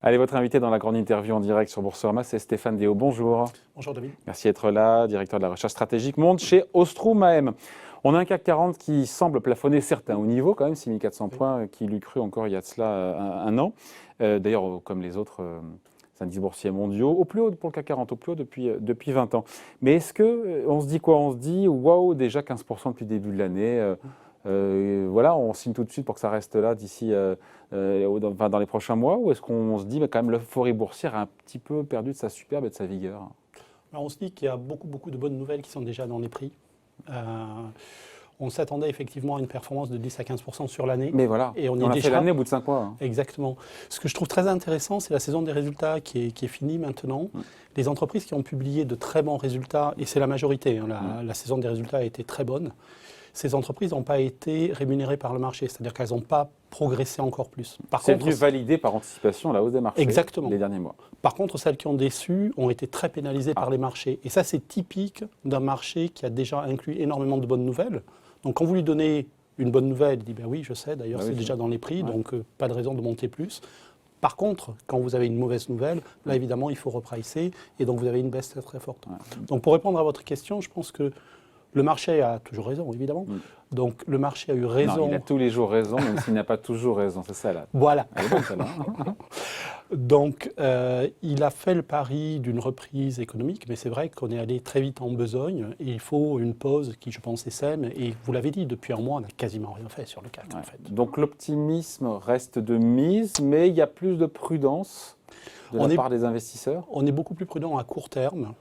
Allez, votre invité dans la grande interview en direct sur Boursorama, c'est Stéphane Déo. Bonjour. Bonjour David. Merci d'être là, directeur de la recherche stratégique monde chez Ostrom AM. On a un CAC 40 qui semble plafonner certains hauts niveaux, quand même, 6400 points, qui l'eût cru encore il y a de cela un an. D'ailleurs, comme les autres indices boursiers mondiaux, au plus haut pour le CAC 40, au plus haut depuis 20 ans. Mais est-ce qu'on se dit quoi? On se dit, waouh, déjà 15% depuis le début de l'année. Voilà, on signe tout de suite pour que ça reste là d'ici dans les prochains mois, ou est-ce qu'on se dit quand même l'euphorie boursière a un petit peu perdu de sa superbe et de sa vigueur? Alors on se dit qu'il y a beaucoup de bonnes nouvelles qui sont déjà dans les prix. On s'attendait effectivement à une performance de 10 à 15% sur l'année. Mais voilà, et on a fait l'année au bout de 5 mois. Hein. Exactement. Ce que je trouve très intéressant, c'est la saison des résultats qui est finie maintenant. Les entreprises qui ont publié de très bons résultats, et c'est la majorité, hein, la saison des résultats a été très bonne. Ces entreprises n'ont pas été rémunérées par le marché, c'est-à-dire qu'elles n'ont pas progressé encore plus. C'est venu valider par anticipation la hausse des marchés les derniers mois. Par contre, celles qui ont déçu ont été très pénalisées par les marchés. Et ça, c'est typique d'un marché qui a déjà inclus énormément de bonnes nouvelles. Donc quand vous lui donnez une bonne nouvelle, il dit ben oui, je sais, d'ailleurs c'est déjà dans les prix, donc pas de raison de monter plus. Par contre, quand vous avez une mauvaise nouvelle, là évidemment il faut repricer et donc vous avez une baisse très très forte. Donc pour répondre à votre question, je pense que le marché a toujours raison, évidemment. Donc le marché a eu raison. Non, il a tous les jours raison, même s'il n'a pas toujours raison, c'est ça là. Voilà. Elle est bonne, celle-là. Donc il a fait le pari d'une reprise économique, mais c'est vrai qu'on est allé très vite en besogne et il faut une pause qui, je pense, est saine. Et vous l'avez dit, depuis un mois, on n'a quasiment rien fait sur le CAC, en fait. Donc l'optimisme reste de mise, mais il y a plus de prudence de la part des investisseurs. On est beaucoup plus prudent à court terme.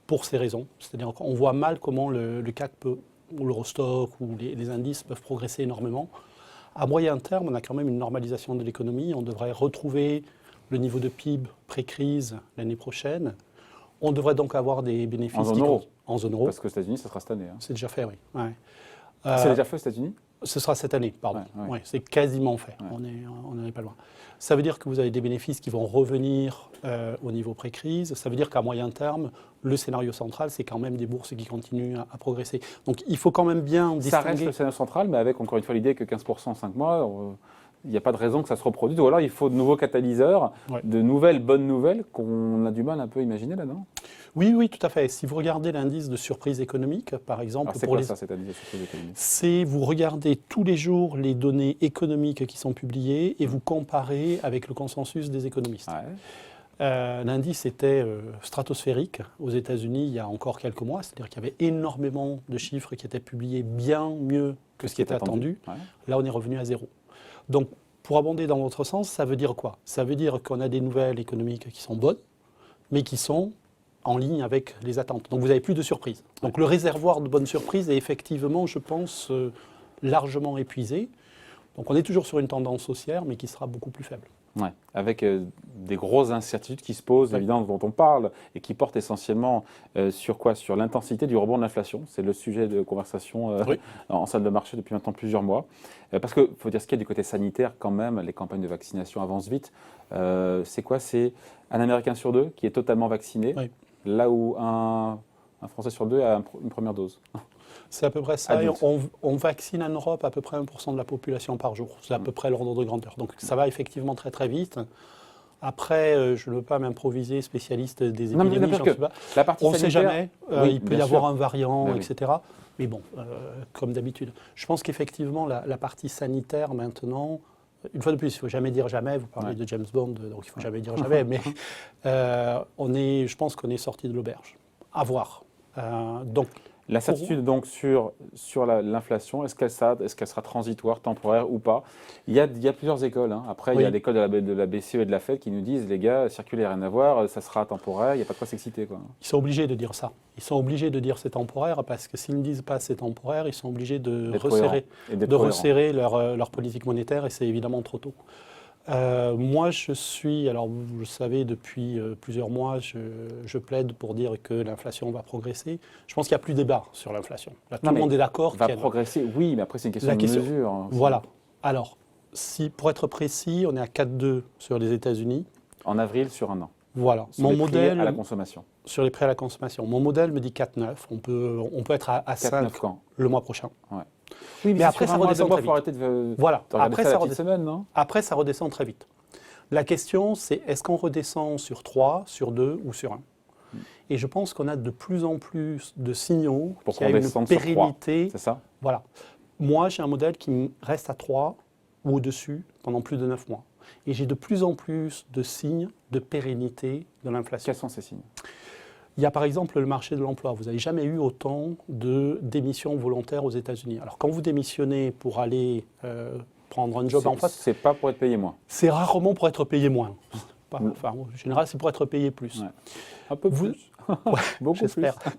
Pour ces raisons. C'est-à-dire qu'on voit mal comment le CAC peut, ou l'Eurostock ou les indices peuvent progresser énormément. À moyen terme, on a quand même une normalisation de l'économie. On devrait retrouver le niveau de PIB pré-crise l'année prochaine. On devrait donc avoir des bénéfices en zone euro. Parce qu'aux États-Unis, ça sera cette année. Hein. C'est déjà fait, oui. Ouais. C'est déjà fait aux États-Unis? Ce sera cette année, pardon. Ouais, c'est quasiment fait. On n'en est pas loin. Ça veut dire que vous avez des bénéfices qui vont revenir au niveau pré-crise. Ça veut dire qu'à moyen terme, le scénario central, c'est quand même des bourses qui continuent à progresser. Donc il faut quand même bien distinguer. Ça reste le scénario central, mais avec encore une fois l'idée que 15% en 5 mois, il n'y a pas de raison que ça se reproduise. Ou alors il faut de nouveaux catalyseurs, de nouvelles bonnes nouvelles qu'on a du mal un peu à imaginer là, non? Oui, tout à fait. Si vous regardez l'indice de surprise économique, par exemple... C'est quoi ça, cet indice de surprise économique? C'est vous regardez tous les jours les données économiques qui sont publiées et vous comparez avec le consensus des économistes. L'indice était stratosphérique aux États-Unis il y a encore quelques mois, c'est-à-dire qu'il y avait énormément de chiffres qui étaient publiés bien mieux que ce qui était attendu. Là, on est revenu à zéro. Donc, pour abonder dans l'autre sens, ça veut dire quoi? Ça veut dire qu'on a des nouvelles économiques qui sont bonnes, mais qui sont en ligne avec les attentes. Donc vous n'avez plus de surprises. Donc le réservoir de bonnes surprises est effectivement, je pense, largement épuisé. Donc on est toujours sur une tendance haussière, mais qui sera beaucoup plus faible. Ouais, avec des grosses incertitudes qui se posent, évidemment, dont on parle, et qui portent essentiellement sur quoi? Sur l'intensité du rebond de l'inflation. C'est le sujet de conversation en salle de marché depuis maintenant plusieurs mois. Parce qu'il faut dire ce qu'il y a du côté sanitaire quand même, les campagnes de vaccination avancent vite. C'est quoi? C'est un Américain sur deux qui est totalement vacciné, là où un Français sur deux a une première dose. C'est à peu près ça. On vaccine en Europe à peu près 1% de la population par jour. C'est à peu près l'ordre de grandeur. Donc ça va effectivement très très vite. Après, je ne veux pas m'improviser spécialiste des épidémies. On ne sait jamais. Il peut y avoir un variant, etc. Mais bon, comme d'habitude. Je pense qu'effectivement, la partie sanitaire maintenant... Une fois de plus, il ne faut jamais dire jamais. Vous parlez de James Bond, donc il ne faut jamais dire jamais. Mais je pense qu'on est sorti de l'auberge. À voir. La certitude donc sur l'inflation, est-ce qu'elle sera transitoire, temporaire ou pas? Il y a plusieurs écoles. Hein. Après, il y a l'école de la BCE et de la Fed qui nous disent, les gars, circuler, rien à voir, ça sera temporaire, il n'y a pas de quoi s'exciter. Ils sont obligés de dire ça. Ils sont obligés de dire c'est temporaire parce que s'ils ne disent pas c'est temporaire, ils sont obligés de resserrer leur politique monétaire et c'est évidemment trop tôt. Moi, alors vous le savez, depuis plusieurs mois, je plaide pour dire que l'inflation va progresser. Je pense qu'il n'y a plus débat sur l'inflation. Tout le monde est d'accord. Va progresser, oui, mais après, c'est une question de mesure. Hein, voilà. Alors, pour être précis, on est à 4,2 sur les États-Unis. En avril, sur un an. Voilà. Sur les prix à la consommation. Sur les prix à la consommation. Mon modèle me dit 4,9. On peut être à 5 le mois prochain. Oui, mais après, ça redescend très vite. Faut arrêter de voilà. Après, semaine, non? Après, ça redescend très vite. La question, c'est est-ce qu'on redescend sur 3, sur 2 ou sur 1 ? Et je pense qu'on a de plus en plus de signaux pour qu'il y a une pérennité. C'est ça ? Voilà. Moi, j'ai un modèle qui reste à 3 ou au-dessus pendant plus de 9 mois. Et j'ai de plus en plus de signes de pérennité de l'inflation. Quels sont ces signes ? Il y a par exemple le marché de l'emploi. Vous n'avez jamais eu autant de démissions volontaires aux États-Unis. Alors quand vous démissionnez pour aller prendre un job en face, c'est pas pour être payé moins. C'est rarement pour être payé moins. Enfin, en général, c'est pour être payé plus. Ouais. Un peu plus. Ouais, beaucoup j'espère. plus.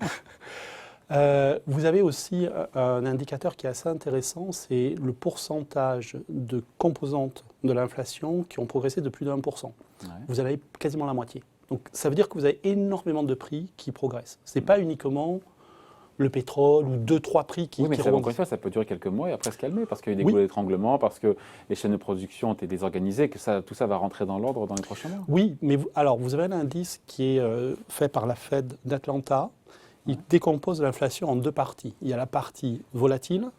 Vous avez aussi un indicateur qui est assez intéressant, c'est le pourcentage de composantes de l'inflation qui ont progressé de plus de 1%. Ouais. Vous en avez quasiment la moitié. Donc ça veut dire que vous avez énormément de prix qui progressent. Ce n'est pas uniquement le pétrole ou 2-3 prix qui mais encore une fois, ça peut durer quelques mois et après se calmer parce qu'il y a eu des goulots d'étranglement, parce que les chaînes de production ont été désorganisées, que tout ça va rentrer dans l'ordre dans les prochains mois. Oui, mais vous avez un indice qui est fait par la Fed d'Atlanta. Il décompose l'inflation en deux parties. Il y a la partie volatile,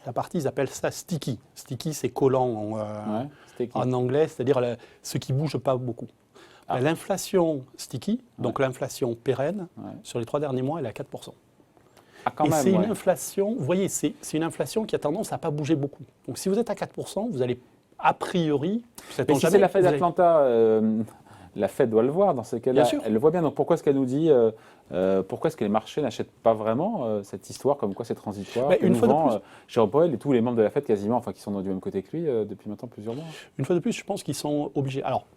la partie, ils appellent ça sticky. Sticky, c'est collant en anglais, c'est-à-dire ce qui ne bouge pas beaucoup. L'inflation sticky, donc l'inflation pérenne, sur les 3 derniers mois, elle est à 4%. C'est une inflation, vous voyez, c'est une inflation qui a tendance à ne pas bouger beaucoup. Donc si vous êtes à 4%, vous allez a priori... Mais si c'est la Fed d'Atlanta, la Fed doit le voir dans ces cas-là. Elle le voit bien. Donc pourquoi est-ce qu'elle nous dit, pourquoi est-ce que les marchés n'achètent pas vraiment cette histoire, comme quoi c'est transitoire, une fois de plus, Jérôme Powell et tous les membres de la Fed quasiment, enfin qui sont du même côté que lui depuis maintenant plusieurs mois. Une fois de plus, je pense qu'ils sont obligés. Alors,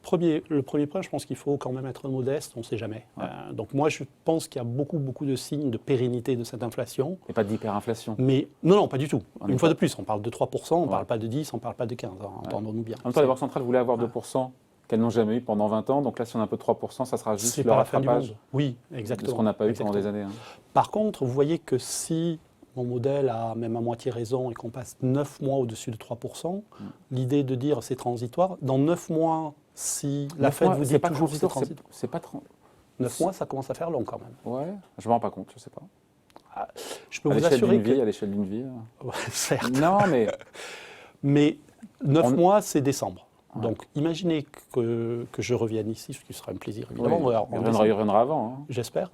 le premier point, je pense qu'il faut quand même être modeste, on ne sait jamais. Ouais. Donc moi, je pense qu'il y a beaucoup de signes de pérennité de cette inflation. Et pas d'hyperinflation. Mais non, pas du tout. Une fois de plus, on parle de 3%, on ne parle pas de 10, on ne parle pas de 15, entendons-nous bien. En même temps, les banques centrales voulaient avoir 2%. Qu'elles n'ont jamais eu pendant 20 ans. Donc là, si on a un peu de 3%, ça sera juste le rattrapage. Oui, exactement. De ce qu'on n'a pas eu pendant des années. Par contre, vous voyez que si mon modèle a même à moitié raison et qu'on passe 9 mois au-dessus de 3%, l'idée de dire c'est transitoire, dans 9 mois, si la Fed vous dit toujours c'est transitoire, c'est pas 9 mois, ça commence à faire long quand même. Ouais, je ne me rends pas compte, je ne sais pas. Je peux vous assurer à l'échelle d'une vie. Ouais, certes. Non, mais 9 mois, c'est décembre. Donc, imaginez que je revienne ici, ce qui sera un plaisir, évidemment. Oui, il reviendra avant. Hein. J'espère.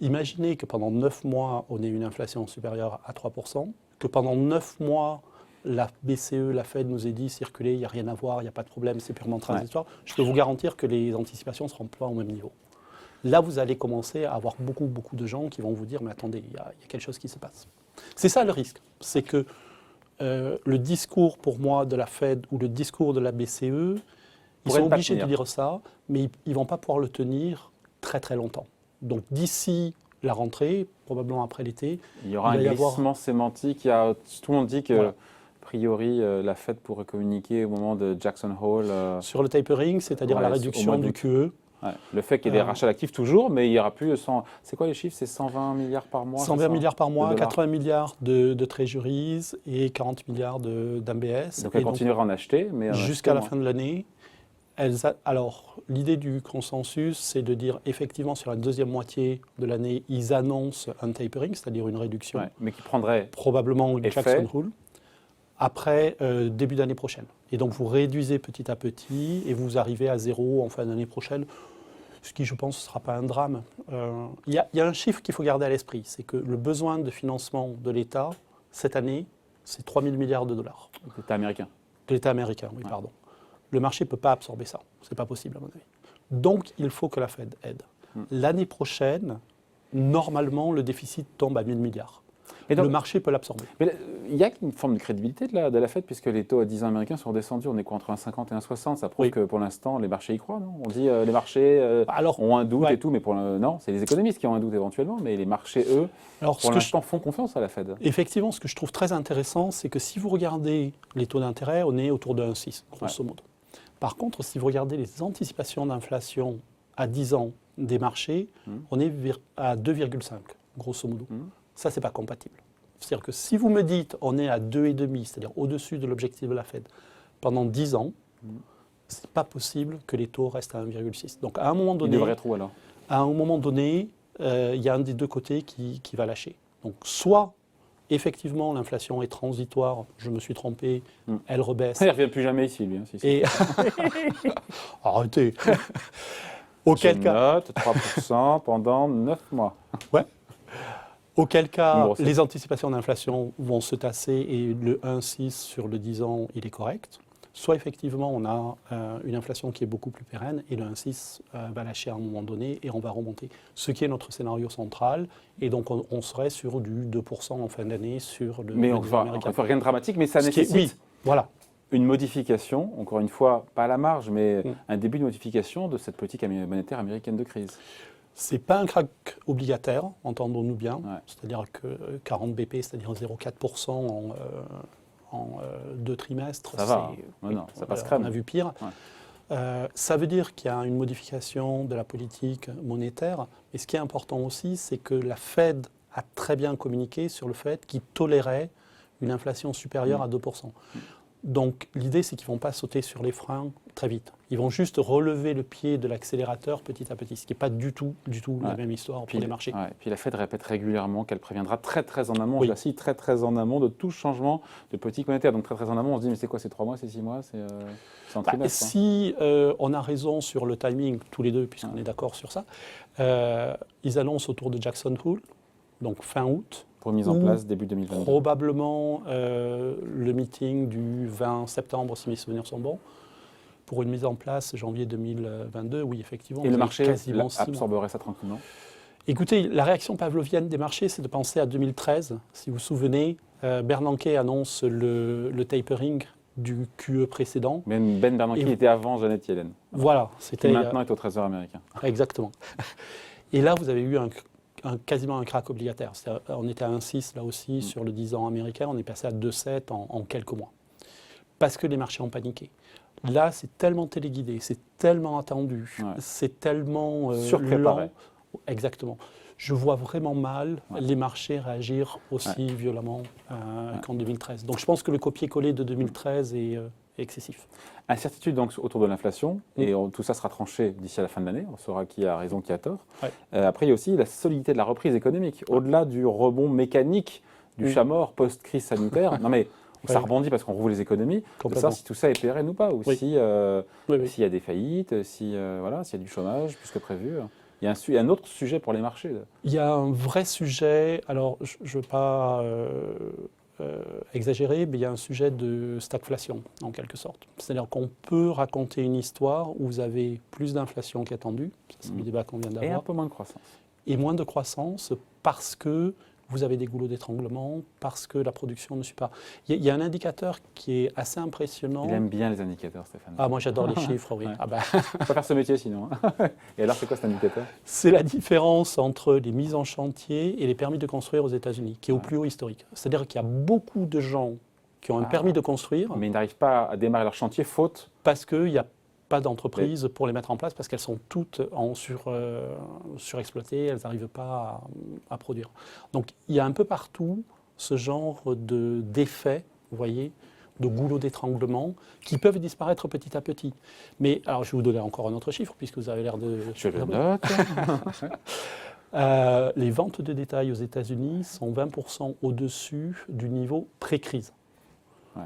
Imaginez que pendant 9 mois, on ait une inflation supérieure à 3%, que pendant 9 mois, la BCE, la Fed nous ait dit circuler, il n'y a rien à voir, il n'y a pas de problème, c'est purement transitoire. Ouais. Je peux vous garantir que les anticipations ne seront pas au même niveau. Là, vous allez commencer à avoir beaucoup de gens qui vont vous dire « mais attendez, il y a quelque chose qui se passe ». C'est ça le risque, c'est que le discours pour moi de la Fed ou le discours de la BCE, ils sont obligés de dire ça, mais ils ne vont pas pouvoir le tenir très longtemps. Donc d'ici la rentrée, probablement après l'été, il y aura un glissement sémantique. Tout le monde dit que, a priori, la Fed pourrait communiquer au moment de Jackson Hole. Sur le tapering, c'est-à-dire la réduction du QE. Ouais. Le fait qu'il y ait des rachats d'actifs toujours, mais il n'y aura plus 100... C'est quoi les chiffres? C'est 120 milliards par mois? 120 milliards par mois, 80 milliards de treasuries et 40 milliards d'MBS. Donc elle continuera à en acheter, mais jusqu'à la fin de l'année. Alors, l'idée du consensus, c'est de dire effectivement sur la deuxième moitié de l'année, ils annoncent un tapering, c'est-à-dire une réduction. Ouais, mais qui prendrait probablement Jackson Hole après début d'année prochaine. Et donc vous réduisez petit à petit et vous arrivez à 0 en fin d'année prochaine, ce qui je pense ne sera pas un drame. Il y a un chiffre qu'il faut garder à l'esprit, c'est que le besoin de financement de l'État, cette année, c'est 3 000 milliards de dollars. L'État américain. L'État américain, oui, pardon. Le marché ne peut pas absorber ça, ce n'est pas possible à mon avis. Donc il faut que la Fed aide. L'année prochaine, normalement, le déficit tombe à 1 000 milliards. Et donc, le marché peut l'absorber. Mais il y a une forme de crédibilité de la Fed, puisque les taux à 10 ans américains sont redescendus. On est quoi, entre 1,50 et 1,60 ? Ça prouve que pour l'instant, les marchés y croient, non ? On dit les marchés ont un doute et tout, mais non, c'est les économistes qui ont un doute éventuellement, mais les marchés, eux, pour l'instant, font confiance à la Fed. Effectivement, ce que je trouve très intéressant, c'est que si vous regardez les taux d'intérêt, on est autour de 1,6, grosso modo. Par contre, si vous regardez les anticipations d'inflation à 10 ans des marchés, on est à 2,5, grosso modo. Ça, ce n'est pas compatible. C'est-à-dire que si vous me dites on est à 2,5, c'est-à-dire au-dessus de l'objectif de la Fed, pendant 10 ans, ce n'est pas possible que les taux restent à 1,6. Donc à un moment donné, il devrait être où alors ? À un moment donné, il y a un des deux côtés qui va lâcher. Donc soit effectivement, l'inflation est transitoire, je me suis trompé, elle rebaisse. Il ne revient plus jamais ici, lui. Et... Arrêtez. Auquel cas... note 3% pendant 9 mois. Ouais. Auquel cas, les anticipations d'inflation vont se tasser et le 1,6 sur le 10 ans, il est correct. Soit effectivement, on a une inflation qui est beaucoup plus pérenne et le 1,6 va lâcher à un moment donné et on va remonter. Ce qui est notre scénario central. Et donc, on serait sur du 2% en fin d'année sur le... Mais on ne fait rien de dramatique, mais ça nécessite voilà. une modification, encore une fois, pas à la marge, mais un début de modification de cette politique monétaire américaine de crise. Ce n'est pas un crack obligataire, entendons-nous bien. Ouais. C'est-à-dire que 40 BP, c'est-à-dire 0,4% en 2 trimestres, ça va. Non, ça passe crème. On a vu pire. Ouais. Ça veut dire qu'il y a une modification de la politique monétaire. Et ce qui est important aussi, c'est que la Fed a très bien communiqué sur le fait qu'il tolérait une inflation supérieure à 2%. Donc l'idée, c'est qu'ils ne vont pas sauter sur les freins très vite. Ils vont juste relever le pied de l'accélérateur petit à petit, ce qui n'est pas du tout la même histoire pour les marchés. Ouais. Puis la Fed répète régulièrement qu'elle préviendra très en amont, je la cite, très en amont de tout changement de politique monétaire. Donc très en amont, on se dit, mais c'est quoi, c'est 3 mois, c'est 6 mois, c'est un trimestre. Si on a raison sur le timing, tous les deux, puisqu'on est d'accord sur ça, ils annoncent autour de Jackson Hole, donc fin août. Pour mise en place début 2022. Probablement le meeting du 20 septembre, si mes souvenirs sont bons. Pour une mise en place janvier 2022, oui, effectivement. Et le marché absorberait ça tranquillement? Écoutez, la réaction pavlovienne des marchés, c'est de penser à 2013. Si vous vous souvenez, Bernanke annonce le tapering du QE précédent. Ben Bernanke était avant Janet Yellen. Voilà. Qui maintenant est au Trésor américain. Exactement. Et là, vous avez eu quasiment un crack obligataire. On était à 1,6 là aussi sur le 10 ans américain, on est passé à 2,7 en quelques mois. Parce que les marchés ont paniqué. Là, c'est tellement téléguidé, c'est tellement attendu, c'est tellement surpréparé. Exactement. Je vois vraiment mal les marchés réagir aussi violemment qu'en 2013. Donc je pense que le copier-coller de 2013 est excessif. Incertitude donc autour de l'inflation, et tout ça sera tranché d'ici à la fin de l'année, on saura qui a raison, qui a tort. Après, il y a aussi la solidité de la reprise économique, au-delà du rebond mécanique du chat mort post-crise sanitaire. Non mais ça rebondit parce qu'on rouvre les économies, de savoir si tout ça est pérenne ou pas, ou s'il y a des faillites, s'il y a du chômage plus que prévu. Il y a un autre sujet pour les marchés. Il y a un vrai sujet, alors je ne veux pas exagérer, mais il y a un sujet de stagflation, en quelque sorte. C'est-à-dire qu'on peut raconter une histoire où vous avez plus d'inflation qu'attendu, c'est le débat qu'on vient d'avoir. Et un peu moins de croissance. Et moins de croissance parce que vous avez des goulots d'étranglement, parce que la production ne suit pas. Il y a un indicateur qui est assez impressionnant. Il aime bien les indicateurs, Stéphane. Ah, moi j'adore les chiffres, oui. On va faire ce métier sinon. Et alors, c'est quoi cet indicateur? C'est la différence entre les mises en chantier et les permis de construire aux États-Unis, qui est au plus haut historique. C'est-à-dire qu'il y a beaucoup de gens qui ont un permis de construire. Mais ils n'arrivent pas à démarrer leur chantier faute. Parce qu'il n'y a pas d'entreprise pour les mettre en place, parce qu'elles sont toutes surexploitées, elles n'arrivent pas à produire. Donc il y a un peu partout ce genre d'effets, vous voyez, de goulots d'étranglement, qui peuvent disparaître petit à petit. Mais alors je vais vous donner encore un autre chiffre, puisque vous avez l'air de... Je le note. Les ventes de détail aux États-Unis sont 20% au-dessus du niveau pré-crise. Ouais.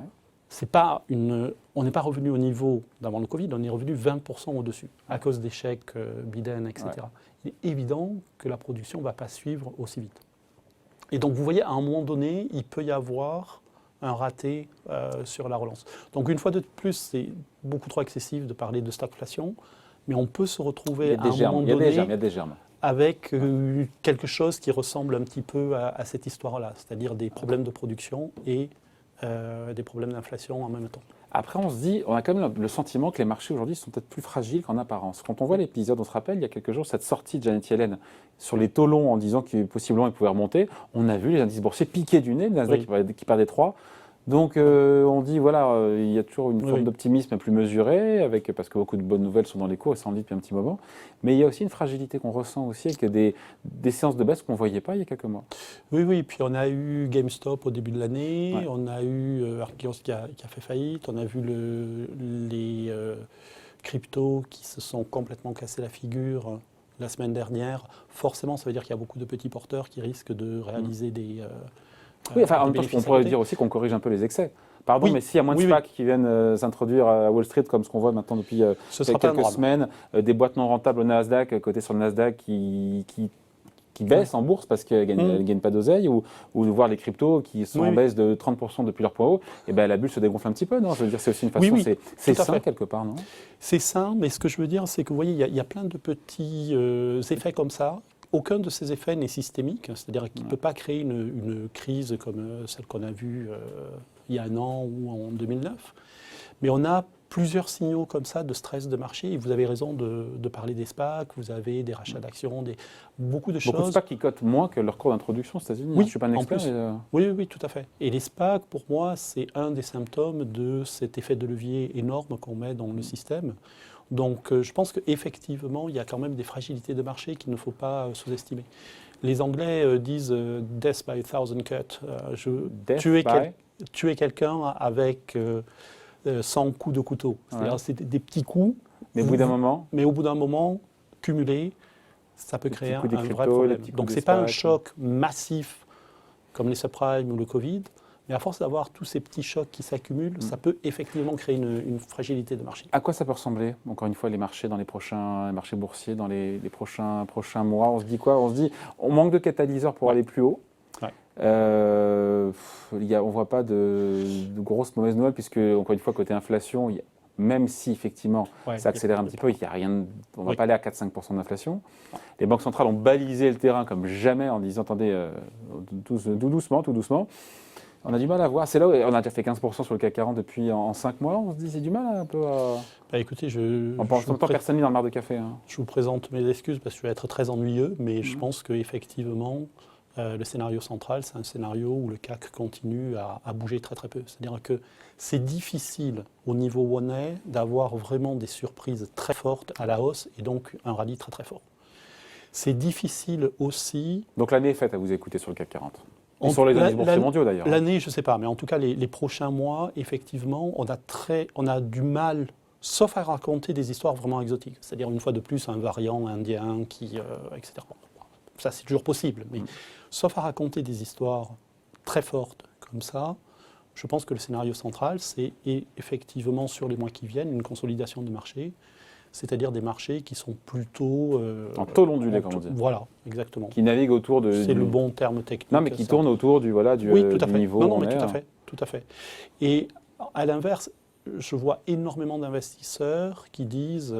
On n'est pas revenu au niveau d'avant le Covid, on est revenu 20% au-dessus, à cause des chèques Biden, etc. Ouais. Il est évident que la production ne va pas suivre aussi vite. Et donc vous voyez, à un moment donné, il peut y avoir un raté sur la relance. Donc une fois de plus, c'est beaucoup trop excessif de parler de stagflation, mais on peut se retrouver à un moment donné avec quelque chose qui ressemble un petit peu à cette histoire-là, c'est-à-dire des problèmes de production et des problèmes d'inflation en même temps. Après, on se dit, on a quand même le sentiment que les marchés aujourd'hui sont peut-être plus fragiles qu'en apparence. Quand on voit l'épisode, on se rappelle, il y a quelques jours, cette sortie de Janet Yellen sur les taux longs en disant que possiblement ils pouvaient remonter, on a vu les indices boursiers piquer du nez, le Nasdaq qui perdait 3. Donc on dit, voilà, il y a toujours une forme d'optimisme plus mesurée, parce que beaucoup de bonnes nouvelles sont dans les cours, et ça on dit depuis un petit moment. Mais il y a aussi une fragilité qu'on ressent aussi, avec des séances de baisse qu'on ne voyait pas il y a quelques mois. Oui, puis on a eu GameStop au début de l'année, on a eu Archegos qui a fait faillite, on a vu les cryptos qui se sont complètement cassés la figure la semaine dernière. Forcément, ça veut dire qu'il y a beaucoup de petits porteurs qui risquent de réaliser des Oui, enfin, en même temps, on pourrait dire aussi qu'on corrige un peu les excès. Pardon, mais s'il y a moins de SPAC qui viennent s'introduire à Wall Street, comme ce qu'on voit maintenant depuis quelques semaines, des boîtes non rentables au Nasdaq, cotées sur le Nasdaq, qui baissent en bourse parce qu'elles ne gagnent pas d'oseille, ou voir les cryptos qui sont en baisse de 30% depuis leur point haut, et ben la bulle se dégonfle un petit peu, non? Je veux dire, c'est aussi une façon, c'est sain quelque part, non? C'est sain, mais ce que je veux dire, c'est que vous voyez, il y a plein de petits effets comme ça. Aucun de ces effets n'est systémique, c'est-à-dire qu'il ne peut pas créer une crise comme celle qu'on a vue il y a un an ou en 2009. Mais on a plusieurs signaux comme ça de stress de marché. Et vous avez raison de parler des SPAC, vous avez des rachats d'actions, beaucoup de choses. Beaucoup de SPAC qui cotent moins que leur cours d'introduction aux États-Unis. Oui, je ne suis pas un expert. Oui, tout à fait. Et les SPAC, pour moi, c'est un des symptômes de cet effet de levier énorme qu'on met dans le système. Donc, je pense qu'effectivement, il y a quand même des fragilités de marché qu'il ne faut pas sous-estimer. Les Anglais disent « death by a thousand cuts ». Tuer quelqu'un avec 100 coups de couteau. C'est-à-dire c'est des petits coups. Mais au bout d'un moment, cumulés, ça peut créer un vrai problème. Donc, ce n'est pas un choc massif comme les subprimes ou le Covid. Mais à force d'avoir tous ces petits chocs qui s'accumulent, ça peut effectivement créer une fragilité de marché. À quoi ça peut ressembler, encore une fois, les marchés marchés boursiers dans les prochains mois? On se dit quoi? On se dit on manque de catalyseurs pour aller plus haut. On ne voit pas de grosses mauvaises nouvelles, puisque, encore une fois, côté inflation, même si effectivement ça accélère un petit peu, on ne va pas aller à 4-5% d'inflation. Les banques centrales ont balisé le terrain comme jamais en disant attendez, tout doucement. On a du mal à voir. C'est là où on a déjà fait 15% sur le CAC 40 depuis en 5 mois. On se dit c'est du mal un peu à... écoutez, on pense pas personne mis dans le mar de café. Je vous présente mes excuses parce que je vais être très ennuyeux, mais je pense qu'effectivement, le scénario central, c'est un scénario où le CAC continue à bouger très très peu. C'est-à-dire que c'est difficile au niveau où on est d'avoir vraiment des surprises très fortes à la hausse et donc un rallye très très fort. C'est difficile aussi... Donc l'année est faite à vous écouter sur le CAC 40. Et sur les indices boursiers mondiaux d'ailleurs. L'année, je ne sais pas, mais en tout cas, les prochains mois, effectivement, on a du mal, sauf à raconter des histoires vraiment exotiques. C'est-à-dire, une fois de plus, un variant indien, etc. Ça, c'est toujours possible, mais sauf à raconter des histoires très fortes comme ça, je pense que le scénario central, c'est effectivement, sur les mois qui viennent, une consolidation du marché. C'est-à-dire des marchés qui sont plutôt... en taux ondulé, comme on dit. Voilà, exactement. Qui naviguent autour de... C'est le bon terme technique. Non, mais qui tournent autour du niveau. Non, mais tout à fait. Et à l'inverse, je vois énormément d'investisseurs qui disent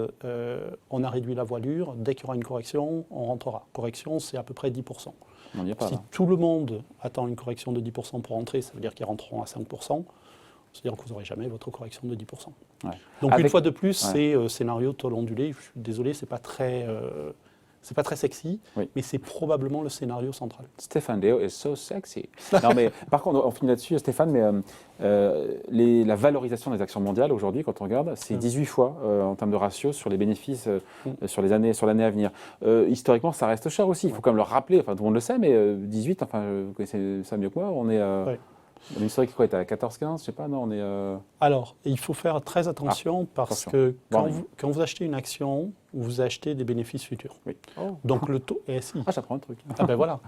on a réduit la voilure, dès qu'il y aura une correction, on rentrera. Correction, c'est à peu près 10%. On n'y est pas, si là. Tout le monde attend une correction de 10% pour rentrer, ça veut dire qu'ils rentreront à 5%. C'est-à-dire que vous n'aurez jamais votre correction de 10%. Ouais. Donc une fois de plus, c'est scénario taux ondulé. Je suis désolé, c'est pas très sexy, mais c'est probablement le scénario central. Stéphane Déo est so sexy. Non, mais par contre, on finit là-dessus, Stéphane, mais la valorisation des actions mondiales aujourd'hui, quand on regarde, c'est 18 fois en termes de ratio sur les bénéfices sur l'année à venir. Historiquement, ça reste cher aussi. Il faut quand même le rappeler. Enfin, tout le monde le sait, mais 18, vous connaissez ça mieux que moi. On est l'historique, quoi, est à 14-15, je sais pas, non, on est... Alors, il faut faire très attention parce que quand vous achetez une action, vous achetez des bénéfices futurs. Oui. Donc le taux... j'apprends un truc. Ah ben voilà.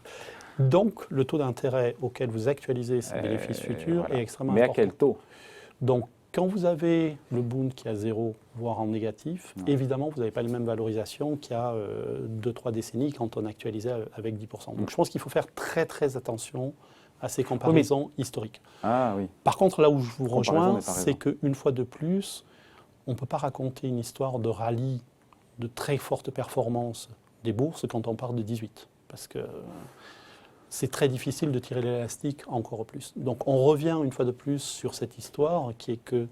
Donc le taux d'intérêt auquel vous actualisez ces bénéfices futurs est extrêmement important. Mais à quel taux? Donc quand vous avez le Bund qui est à 0, voire en négatif, évidemment, vous n'avez pas les mêmes valorisations qu'il y a 2-3 décennies quand on actualisait avec 10%. Donc je pense qu'il faut faire très très attention à ces comparaisons historiques. Ah, oui. Par contre, là où je vous rejoins, c'est qu'une fois de plus, on ne peut pas raconter une histoire de rallye, de très forte performance des bourses quand on part de 18. Parce que c'est très difficile de tirer l'élastique encore plus. Donc on revient une fois de plus sur cette histoire qui est que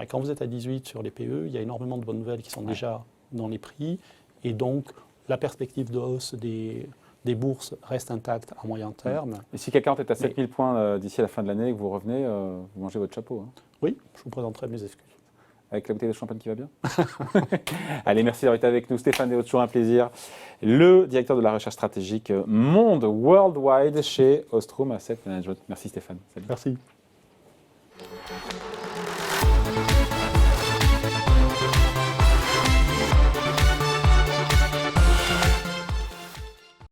quand vous êtes à 18 sur les PE, il y a énormément de bonnes nouvelles qui sont déjà dans les prix. Et donc la perspective de hausse des bourses reste intacte à moyen terme. Et si CAC 40 est à 7000 points d'ici la fin de l'année et que vous revenez, vous mangez votre chapeau. Oui, je vous présenterai mes excuses. Avec la bouteille de champagne qui va bien. Allez, merci d'avoir été avec nous. Stéphane Déo, toujours un plaisir. Le directeur de la recherche stratégique monde worldwide chez Ostrom Asset Management. Merci Stéphane. Salut. Merci.